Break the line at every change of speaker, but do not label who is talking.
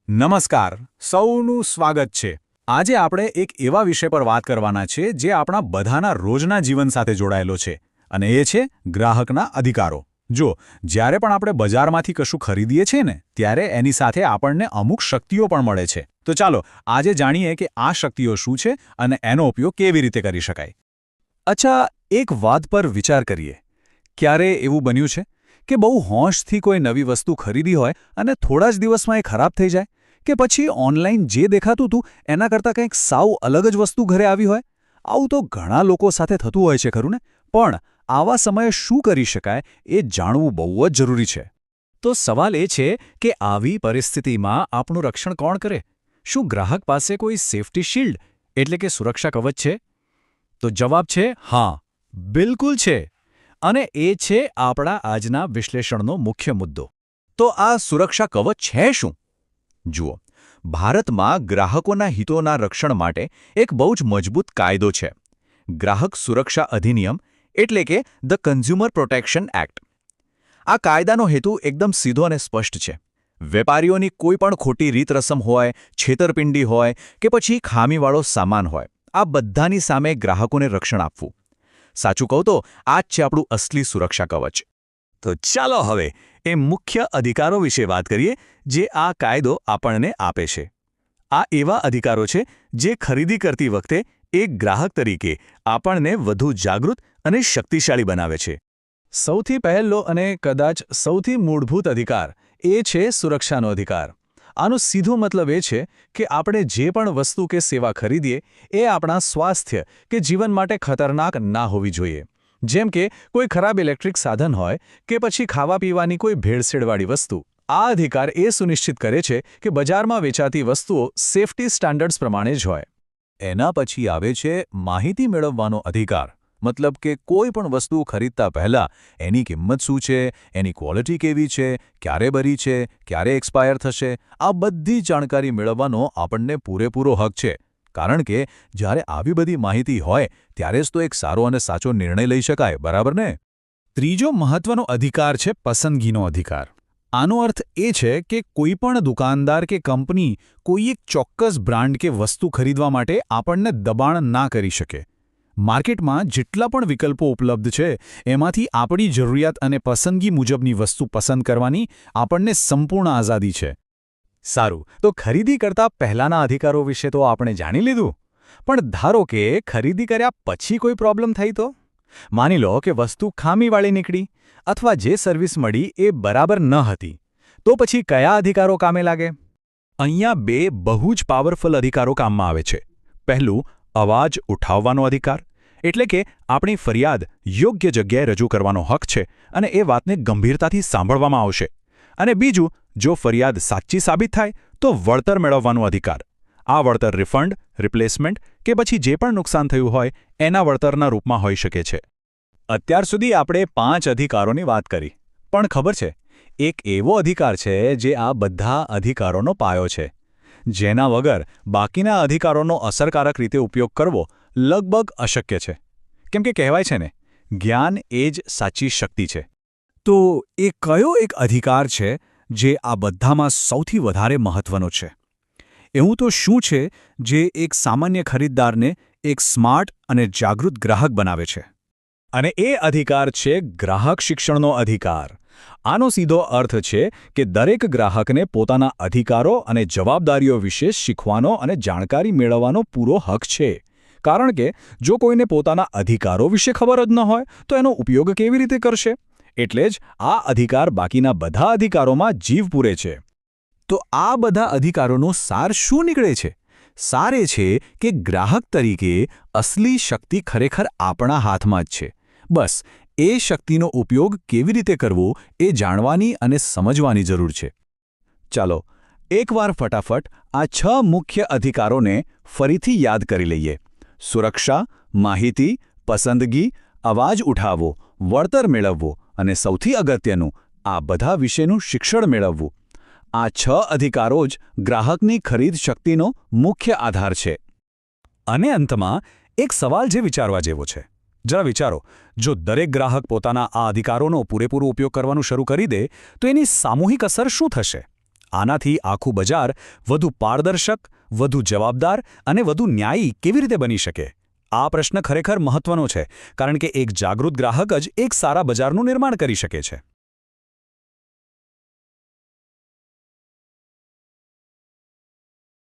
નમસ્કાર, સૌનું સ્વાગત છે। આજે આપણે એક એવા વિષય પર વાત કરવાના છે જે આપણા બધાના રોજના જીવન સાથે જોડાયેલો છે અને એ છે ગ્રાહકના અધિકારો। જો જ્યારે પણ આપણે બજારમાંથી કશું ખરીદીએ છીએ ને ત્યારે એની સાથે આપણને અમુક શક્તિઓ પણ મળે છે। તો ચાલો આજે જાણીએ કે આ શક્તિઓ શું છે અને એનો ઉપયોગ કેવી રીતે કરી શકાય। અચ્છા, એક વાત પર વિચાર કરીએ। ક્યારે એવું બન્યું છે કે બહુ હોંશથી કોઈ નવી વસ્તુ ખરીદી હોય અને થોડા જ દિવસમાં એ ખરાબ થઈ જાય, કે પછી ઓનલાઈન જે દેખાતું હતું એના કરતાં કંઈક સાવ અલગ જ વસ્તુ ઘરે આવી હોય? આવું તો ઘણા લોકો સાથે થતું હોય છે, ખરું ને? પણ આવા સમયે શું કરી શકાય એ જાણવું બહુ જ જરૂરી છે। તો સવાલ એ છે કે આવી પરિસ્થિતિમાં આપણું રક્ષણ કોણ કરે? શું ગ્રાહક પાસે કોઈ સેફટી શિલ્ડ એટલે કે સુરક્ષા કવચ છે? તો જવાબ છે હા, બિલકુલ છે। અને એ છે આપણા આજના વિશ્લેષણનો મુખ્ય મુદ્દો। તો આ સુરક્ષા કવચ છે શું? જુઓ, ભારતમાં ગ્રાહકોના હિતોના રક્ષણ માટે એક બહુ જ મજબૂત કાયદો છે, ગ્રાહક સુરક્ષા અધિનિયમ એટલે કે ધ કન્ઝ્યુમર પ્રોટેક્શન એક્ટ। આ કાયદાનો હેતુ એકદમ સીધો અને સ્પષ્ટ છે। વેપારીઓની કોઈ પણ ખોટી રીતરસમ હોય, છેતરપિંડી હોય કે પછી ખામીવાળો સામાન હોય, આ બધાની સામે ગ્રાહકોને રક્ષણ આપવું। સાચું કહું તો આ જ છે આપણું અસલી સુરક્ષા કવચ। તો ચાલો હવે એ મુખ્ય અધિકારો વિશે વાત કરીએ જે આ કાયદો આપણને આપે છે। આ એવા અધિકારો છે જે ખરીદી કરતી વખતે એક ગ્રાહક તરીકે આપણને વધુ જાગૃત અને શક્તિશાળી બનાવે છે। સૌથી પહેલો અને કદાચ સૌથી મૂળભૂત અધિકાર એ છે સુરક્ષાનો અધિકાર। આનો સીધો મતલબ એ છે કે આપણે જે પણ વસ્તુ કે સેવા ખરીદીએ એ આપણા સ્વાસ્થ્ય કે જીવન માટે ખતરનાક ના હોવી જોઈએ। જેમ કે કોઈ ખરાબ ઇલેક્ટ્રિક સાધન હોય કે પછી ખાવા પીવાની કોઈ ભેળસેળવાળી વસ્તુ। આ અધિકાર એ સુનિશ્ચિત કરે છે કે બજારમાં વેચાતી વસ્તુઓ સેફટી સ્ટાન્ડર્ડ્સ પ્રમાણે જ હોય। એના પછી આવે છે માહિતી મેળવવાનો અધિકાર। મતલબ કે કોઈ પણ વસ્તુ ખરીદતા પહેલા એની કિંમત શું છે, એની ક્વોલિટી કેવી છે, ક્યારે બરી છે, ક્યારે એક્સપાયર થશે, આ બધી જાણકારી મેળવવાનો આપણને પૂરેપૂરો હક છે। કારણ કે જ્યારે આવી બધી માહિતી હોય ત્યારે જ તો એક સારો અને સાચો નિર્ણય લઈ શકાય, બરાબર ને? ત્રીજો મહત્વનો અધિકાર છે પસંદગીનો અધિકાર। આનો અર્થ એ છે કે કોઈ પણ દુકાનદાર કે કંપની કોઈ એક ચોક્કસ બ્રાન્ડ કે વસ્તુ ખરીદવા માટે આપણને દબાણ ના કરી શકે। માર્કેટમાં જેટલા પણ વિકલ્પો ઉપલબ્ધ છે એમાંથી આપણી જરૂરિયાત અને પસંદગી મુજબની વસ્તુ પસંદ કરવાની આપણને સંપૂર્ણ આઝાદી છે। સારું, તો ખરીદી કરતા પહેલાના અધિકારો વિશે તો આપણે જાણી લીધું, પણ ધારો કે ખરીદી કર્યા પછી કોઈ પ્રોબ્લેમ થઈ તો? માની લો કે વસ્તુ ખામીવાળી નીકળી અથવા જે સર્વિસ મળી એ બરાબર ન હતી, તો પછી કયા અધિકારો કામે લાગે? અહીંયા બે બહુ જ પાવરફુલ અધિકારો કામમાં આવે છે। પહેલું, અવાજ ઉઠાવવાનો અધિકાર, એટલે કે આપણી ફરિયાદ યોગ્ય જગ્યાએ રજૂ કરવાનો હક છે અને એ વાતને ગંભીરતાથી સાંભળવામાં આવશે। અને બીજું, જો ફરિયાદ સાચી સાબિત થાય તો વળતર મેળવવાનો અધિકાર। આ વળતર રિફંડ, રિપ્લેસમેન્ટ કે પછી જે પણ નુકસાન થયું હોય એના વળતરના રૂપમાં હોઈ શકે છે। અત્યાર સુધી આપણે 5 અધિકારોની વાત કરી, પણ ખબર છે, એક એવો અધિકાર છે જે આ બધા અધિકારોનો પાયો છે, જેના વગર બાકીના અધિકારોનો અસરકારક રીતે ઉપયોગ કરવો લગભગ અશક્ય છે। કેમ કે કહેવાય છે ને, જ્ઞાન એ જ સાચી શક્તિ છે। તો એ કયો એક અધિકાર છે જે આ બધામાં સૌથી વધારે મહત્વનો છે? એવું તો શું છે જે એક સામાન્ય ખરીદદારને એક સ્માર્ટ અને જાગૃત ગ્રાહક બનાવે છે? અને એ અધિકાર છે ગ્રાહક શિક્ષણનો અધિકાર। આનો સીધો અર્થ છે કે દરેક ગ્રાહકને પોતાના અધિકારો અને જવાબદારીઓ વિશે શીખવાનો અને જાણકારી મેળવવાનો પૂરો હક છે। કારણ કે જો કોઈને પોતાના અધિકારો વિશે ખબર જ ન હોય તો એનો ઉપયોગ કેવી રીતે કરશે? એટલે જ આ અધિકાર બાકીના બધા અધિકારોમાં જીવ પૂરે છે। તો આ બધા અધિકારોનો સાર શું નીકળે છે? સાર એ છે કે ગ્રાહક તરીકે અસલી શક્તિ ખરેખર આપણા હાથમાં જ છે। બસ એ શક્તિનો ઉપયોગ કેવી રીતે કરવો એ જાણવાની અને સમજવાની જરૂર છે। ચાલો એકવાર ફટાફટ આ 6 મુખ્ય અધિકારોને ફરીથી યાદ કરી લઈએ। સુરક્ષા, માહિતી, પસંદગી, અવાજ ઉઠાવવો, વળતર મેળવવું અને સૌથી અગત્યનું, આ બધા વિશેનું શિક્ષણ મેળવવું। આ 6 અધિકારો જ ગ્રાહકની ખરીદ શક્તિનો મુખ્ય આધાર છે। અને અંતમાં એક સવાલ જે વિચારવા જેવો છે। જરા વિચારો, જો દરેક ગ્રાહક પોતાના આ અધિકારોનો પૂરેપૂરો ઉપયોગ કરવાનું શરૂ કરી દે તો એની સામૂહિક અસર શું થશે? આનાથી આખું બજાર વધુ પારદર્શક, વધુ જવાબદાર અને વધુ ન્યાયી કેવી રીતે બની શકે? આ પ્રશ્ન ખરેખર મહત્વનો છે, કારણ કે એક જાગૃત ગ્રાહક જ એક સારા બજારનું નિર્માણ કરી શકે છે.